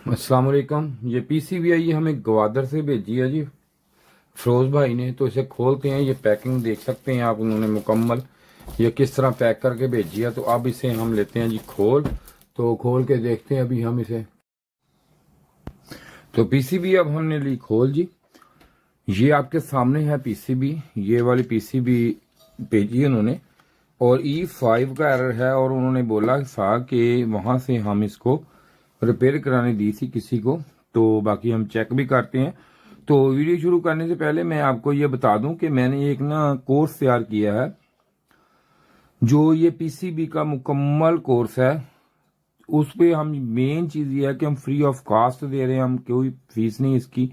अस्सलाम वालेकुम। ये पीसीबी आई हमें ग्वादर से भेजी है जी फिरोज भाई ने। तो इसे खोलते हैं। ये पैकिंग देख सकते हैं आप, उन्होंने मुकम्मल ये किस तरह पैक करके भेजी है। तो अब इसे हम लेते हैं जी खोल। तो खोल के देखते हैं अभी हम इसे। तो पीसीबी अब हमने ली खोल जी। ये आपके सामने है पीसीबी। ये वाली पीसीबी भेजी है उन्होंने और E5 का एरर है। और उन्होंने बोला था कि वहां से हम इसको रिपेयर कराने दी थी किसी को। तो बाकी हम चेक भी करते हैं। तो वीडियो शुरू करने से पहले मैं आपको ये बता दूं कि मैंने एक ना कोर्स तैयार किया है, जो ये पीसीबी का मुकम्मल कोर्स है। उस पे हम मेन चीज ये है कि हम फ्री ऑफ कॉस्ट दे रहे हैं। हम कोई फीस नहीं इसकी,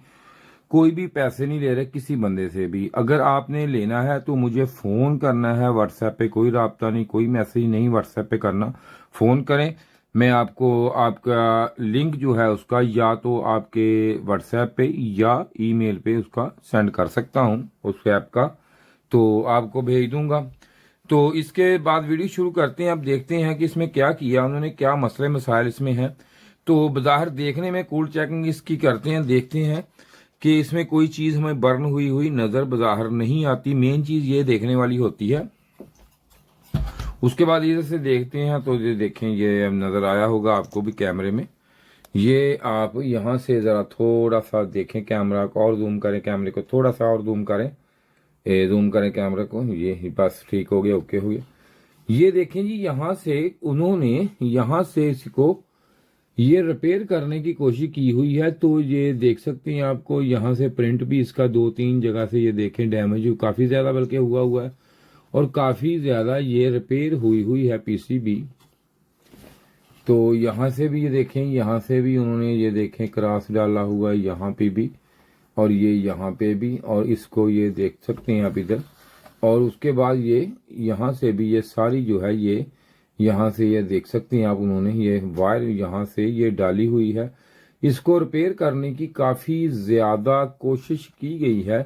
कोई भी पैसे नहीं ले रहे किसी बंदे से भी। अगर आपने लेना है तो मुझे फोन करना है व्हाट्सएप पे, कोई राब्ता नहीं, कोई मैसेज नहीं, व्हाट्सएप पे करना। फोन करें, मैं आपको आपका लिंक जो है उसका या तो आपके व्हाट्सएप पे या ईमेल पे उसका सेंड कर सकता हूं, उस ऐप का तो आपको भेज दूंगा। तो इसके बाद वीडियो शुरू करते हैं। अब देखते हैं कि इसमें क्या किया उन्होंने, क्या मसले मसाइल इसमें हैं। तो बाहर देखने में कूल चेकिंग इसकी करते हैं, देखते हैं कि इसमें कोई चीज हमें बर्न हुई हुई नजर बाहर नहीं आती। मेन चीज ये देखने वाली होती है। उसके बाद इधर से देखते हैं तो ये देखें, ये नजर आया होगा आपको भी कैमरे में। ये आप यहां से जरा थोड़ा सा देखें कैमरा को, और जूम करें कैमरे को, थोड़ा सा और जूम करें। जूम करें कैमरे को, ये बस ठीक हो गया, ओके हो गया। ये देखें जी, यहां से उन्होंने यहां से इसको ये रिपेयर करने की कोशिश की हुई है। तो ये देख सकते हैं आपको यहां से प्रिंट भी इसका 2-3 जगह से ये देखें डैमेज काफी ज्यादा बल्कि हुआ हुआ है और काफी ज्यादा ये रिपेयर हुई हुई है पीसीबी। तो यहां से भी ये देखें, यहां से भी उन्होंने ये देखें क्रॉस डाला हुआ है यहां पे भी, और ये यहाँ पे भी, और इसको ये देख सकते हैं आप इधर। और उसके बाद ये यहाँ से भी ये सारी जो है ये यहाँ से ये देख सकते हैं आप, उन्होंने ये वायर यहाँ से ये डाली हुई है। इसको रिपेयर करने की काफी ज्यादा कोशिश की गई है।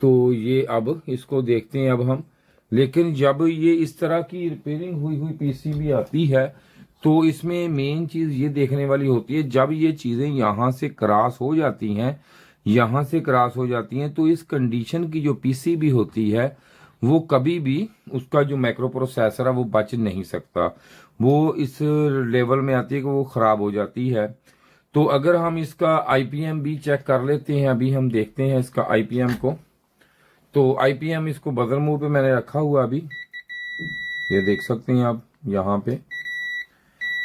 तो ये अब इसको देखते हैं अब हम। लेकिन जब ये इस तरह की रिपेयरिंग हुई हुई पीसीबी आती है तो इसमें मेन चीज ये देखने वाली होती है, जब ये चीजें यहाँ से क्रॉस हो जाती हैं, यहां से क्रॉस हो जाती हैं, तो इस कंडीशन की जो पीसीबी होती है वो कभी भी उसका जो माइक्रो प्रोसेसर है वो बच नहीं सकता। वो इस लेवल में आती है कि वो खराब हो जाती है। तो अगर हम इसका आईपीएम भी चेक कर लेते हैं, अभी हम देखते हैं इसका आईपीएम को। तो आईपीएम इसको बदल मोड पे मैंने रखा हुआ अभी, ये देख सकते हैं आप यहाँ पे।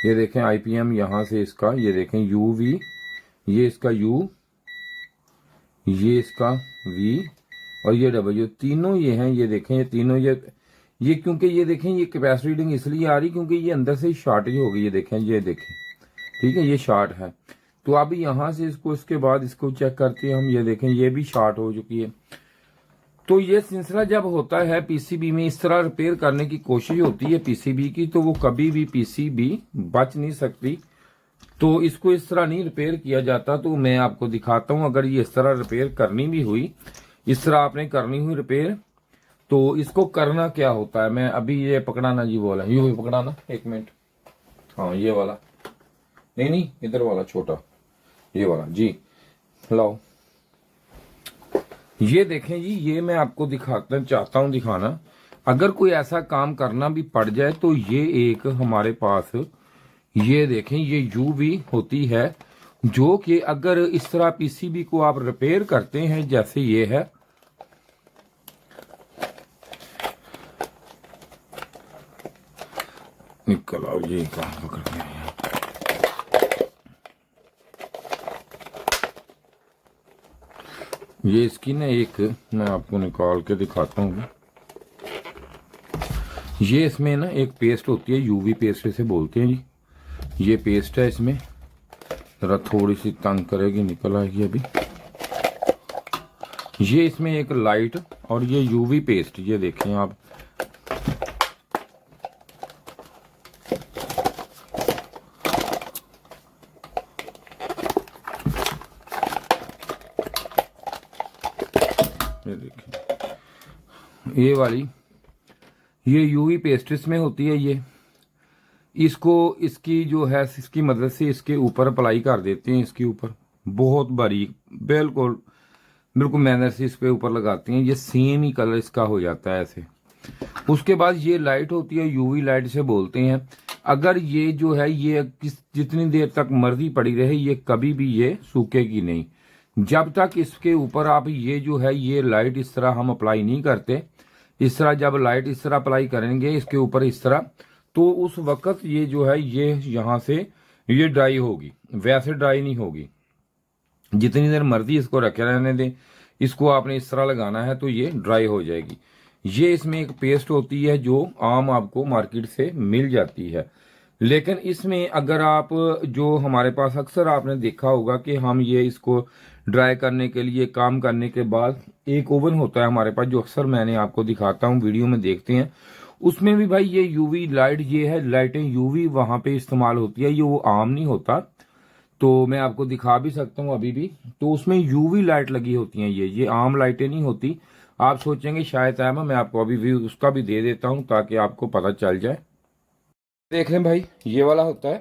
ये देखें आईपीएम यहाँ से इसका, ये देखें यूवी, ये इसका यू, ये इसका वी और ये डब्ल्यू, तीनों ये हैं। ये देखें ये तीनों ये क्योंकि ये देखें ये कैपेसिटी रीडिंग इसलिए आ रही क्योंकि ये अंदर से शॉर्टेज हो गई। ये देखें, ये देखें, ठीक है, ये शॉर्ट है। तो अब यहां से इसको, इसके बाद इसको चेक करते हैं हम। ये देखें ये भी शॉर्ट हो चुकी है। तो ये सिलसिला जब होता है पीसीबी में, इस तरह रिपेयर करने की कोशिश होती है पीसीबी की, तो वो कभी भी पीसीबी बच नहीं सकती। तो इसको इस तरह नहीं रिपेयर किया जाता। तो मैं आपको दिखाता हूं, अगर ये इस तरह रिपेयर करनी भी हुई, इस तरह आपने करनी हुई रिपेयर, तो इसको करना क्या होता है। मैं अभी ये पकड़ाना जी बोला, यूं ही पकड़ाना, एक मिनट। हाँ ये वाला नहीं नहीं, इधर वाला छोटा, ये वाला जी, लाओ। ये देखें जी, ये मैं आपको दिखाता चाहता हूं दिखाना। अगर कोई ऐसा काम करना भी पड़ जाए तो ये एक हमारे पास, ये देखें ये यूवी होती है, जो कि अगर इस तरह पीसीबी को आप रिपेयर करते हैं जैसे ये है, निकल आओ, ये कहां पकड़ गया है। ये इसकी ना एक मैं आपको निकाल के दिखाता हूँ। ये इसमें ना एक पेस्ट होती है, यूवी पेस्ट इसे बोलते हैं जी। ये पेस्ट है, इसमें जरा थोड़ी सी तंग करेगी, निकल आएगी अभी। ये इसमें एक लाइट और ये यूवी पेस्ट, ये देखें आप। ये देखें ये वाली, ये यूवी पेस्ट इसमें होती है। इसको इसकी जो है इसकी मदद से इसके ऊपर अप्लाई कर देते हैं, इसके ऊपर बहुत बारीक बिल्कुल बिल्कुल मैनर से इस पे ऊपर लगाते हैं, ये सेम ही कलर इसका हो जाता है ऐसे। उसके बाद ये लाइट होती है यूवी लाइट से बोलते हैं। अगर ये जो है ये जितनी देर तक मर्जी पड़ी रहे ये कभी भी ये सूखेगी नहीं, जब तक इसके ऊपर आप ये जो है ये लाइट इस तरह हम अप्लाई नहीं करते। इस तरह जब लाइट इस तरह अप्लाई करेंगे इसके ऊपर इस तरह, तो उस वक्त ये जो है ये यहां से ये ड्राई होगी, वैसे ड्राई नहीं होगी। जितनी देर मर्जी इसको रखे रहने दें, इसको आपने इस तरह लगाना है तो ये ड्राई हो जाएगी। ये इसमें एक पेस्ट होती है जो आम आपको मार्केट से मिल जाती है, लेकिन इसमें अगर आप जो हमारे पास अक्सर आपने देखा होगा कि हम ये इसको ड्राई करने के लिए काम करने के बाद एक ओवन होता है हमारे पास, जो अक्सर मैंने आपको दिखाता हूँ वीडियो में देखते हैं, उसमें भी भाई ये यूवी लाइट ये है लाइटें यूवी वहां पे इस्तेमाल होती है, ये वो आम नहीं होता। तो मैं आपको दिखा भी सकता हूँ अभी भी, तो उसमें यूवी लाइट लगी होती हैं, ये आम लाइटें नहीं होती। आप सोचेंगे शायद है, मैं आपको अभी भी उसका भी दे देता हूँ ताकि आपको पता चल जाए। देख लें भाई ये वाला होता है,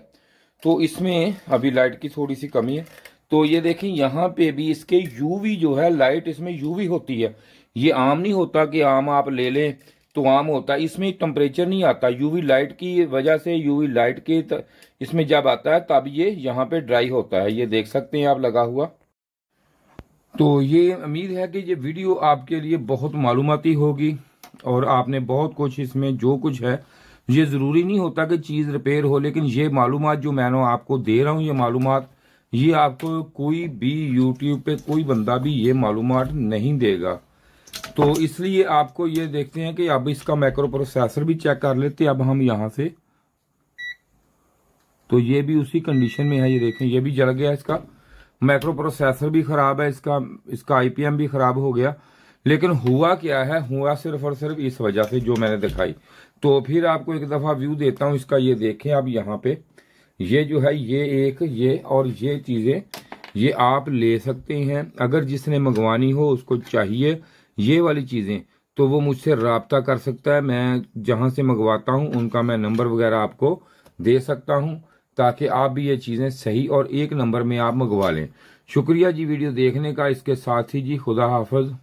तो इसमें अभी लाइट की थोड़ी सी कमी है, तो ये देखें यहाँ पे भी इसके यूवी जो है लाइट इसमें यूवी होती है। ये आम नहीं होता कि आम आप ले लें तो आम होता है, इसमें टेम्परेचर नहीं आता यूवी लाइट की वजह से। यूवी लाइट के इसमें जब आता है तब ये यहाँ पे ड्राई होता है, ये देख सकते हैं आप लगा हुआ। तो ये उम्मीद है कि ये वीडियो आपके लिए बहुत मालूमाती होगी और आपने बहुत कुछ इसमें जो कुछ है, ये ज़रूरी नहीं होता कि चीज़ रिपेयर हो, लेकिन ये मालूमात जो मैं आपको दे रहा हूँ ये मालूमात ये आपको कोई भी यूट्यूब पे कोई बंदा भी ये मालूमात नहीं देगा। तो इसलिए आपको ये देखते हैं कि अब इसका माइक्रो प्रोसेसर भी चेक कर लेते हैं अब हम यहाँ से। तो ये भी उसी कंडीशन में है, ये देखें ये भी जल गया, इसका माइक्रो प्रोसेसर भी खराब है, इसका आईपीएम भी खराब हो गया। लेकिन हुआ क्या है, हुआ सिर्फ और सिर्फ इस वजह से जो मैंने दिखाई। तो फिर आपको एक दफा व्यू देता हूं इसका, ये देखें अब यहाँ पे ये जो है ये और ये चीजें ये आप ले सकते हैं। अगर जिसने मंगवानी हो उसको चाहिए ये वाली चीजें तो वो मुझसे राब्ता कर सकता है। मैं जहां से मंगवाता हूं उनका मैं नंबर वगैरह आपको दे सकता हूं ताकि आप भी ये चीजें सही और एक नंबर में आप मंगवा लें। शुक्रिया जी वीडियो देखने का, इसके साथ ही जी खुदा हाफिज।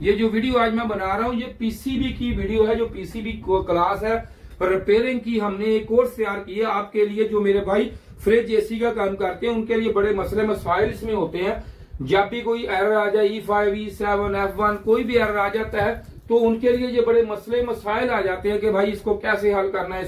ये जो वीडियो आज मैं बना रहा हूँ ये पीसीबी की वीडियो है, जो पीसीबी क्लास है रिपेयरिंग की। हमने एक कोर्स तैयार किया आपके लिए, जो मेरे भाई फ्रिज एसी का काम करते हैं उनके लिए बड़े मसले मसाइल इसमें होते हैं। जब भी कोई एरर आ जाए E5 E7 F1 कोई भी एरर आ जाता है तो उनके लिए ये बड़े मसले मसाइल आ जाते हैं कि भाई इसको कैसे हल करना है,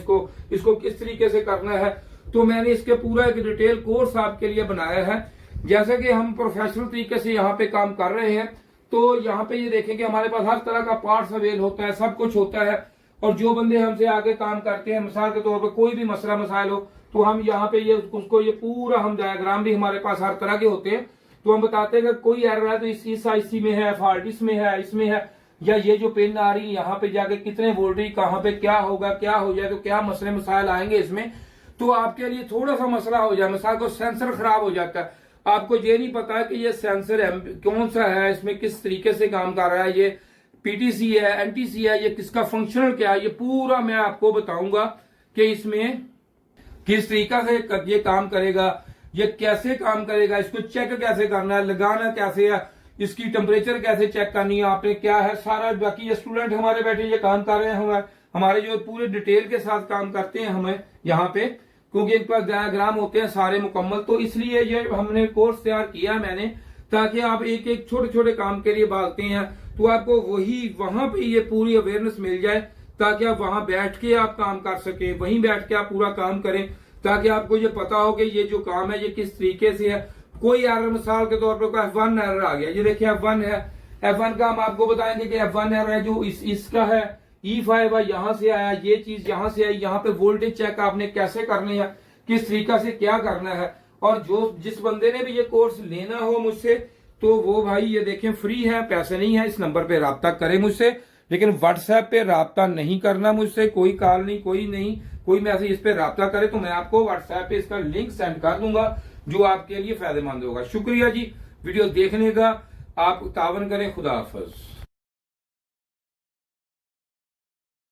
इसको किस तरीके से करना है। तो मैंने इसके पूरा एक डिटेल कोर्स आपके लिए बनाया है। जैसे कि हम प्रोफेशनल तरीके से यहाँ पे काम कर रहे हैं, तो यहाँ पे ये देखें कि हमारे पास हर तरह का पार्ट्स अवेल होता है, सब कुछ होता है। और जो बंदे हमसे आगे काम करते हैं, मिसाल के तौर पर कोई भी मसला मसाइल हो तो हम यहाँ पे ये उसको ये पूरा हम डायग्राम भी हमारे पास हर तरह के होते हैं। तो हम बताते हैं कि कोई एरर है तो इस आईसी में है, फॉल्ट इसमें है, या ये जो पिन आ रही है यहाँ पे जाके कितने वोल्टेज कहाँ पे क्या होगा, क्या हो जाए तो क्या मसले मसाइल आएंगे इसमें। तो आपके लिए थोड़ा सा मसला हो जाए, मिसाल को सेंसर खराब हो जाता है, आपको ये नहीं पता है कि ये सेंसर कौन सा है, इसमें किस तरीके से काम कर रहा है, ये पीटीसी है एनटीसी है, ये किसका फंक्शनल क्या है, ये पूरा मैं आपको बताऊंगा कि इसमें किस तरीका से ये काम करेगा, ये कैसे काम करेगा, इसको चेक कैसे करना है, लगाना कैसे है, इसकी टेम्परेचर कैसे चेक करनी है आपने, क्या है सारा। बाकी ये स्टूडेंट हमारे बैठे ये काम कर रहे हैं, हमारे जो पूरे डिटेल के साथ काम करते हैं हमें यहाँ पे, क्योंकि इनके पास डायग्राम होते हैं सारे मुकम्मल। तो इसलिए ये हमने कोर्स तैयार किया मैंने, ताकि आप एक एक छोटे छोटे काम के लिए भागते हैं तो आपको वहां पे ये पूरी अवेयरनेस मिल जाए, ताकि आप वहां बैठ के आप काम कर सके, वहीं बैठ के आप पूरा काम करें, ताकि आपको ये पता हो कि ये जो काम है ये किस तरीके से है। कोई एरर मिसाल के तौर पर F1 एरर आ गया, ये देखिए F1 है, F1 का हम आपको बताएंगे कि F1 एरर है जो इसका है, E5 है यहाँ से आया, ये चीज यहाँ से आई, यहाँ पे वोल्टेज चेक आपने कैसे करनी है, किस तरीका से क्या करना है। और जिस बंदे ने भी ये कोर्स लेना हो मुझसे तो वो भाई ये देखें फ्री है, पैसे नहीं है, इस नंबर पे राब्ता करें मुझसे। लेकिन व्हाट्सएप पे राब्ता नहीं करना मुझसे, कोई कॉल नहीं, कोई मैसेज इस पे राब्ता करे तो मैं आपको व्हाट्सएप पे इसका लिंक सेंड कर दूंगा जो आपके लिए फायदेमंद होगा। शुक्रिया जी वीडियो देखने का, आप तावन करें। खुदा हाफिज।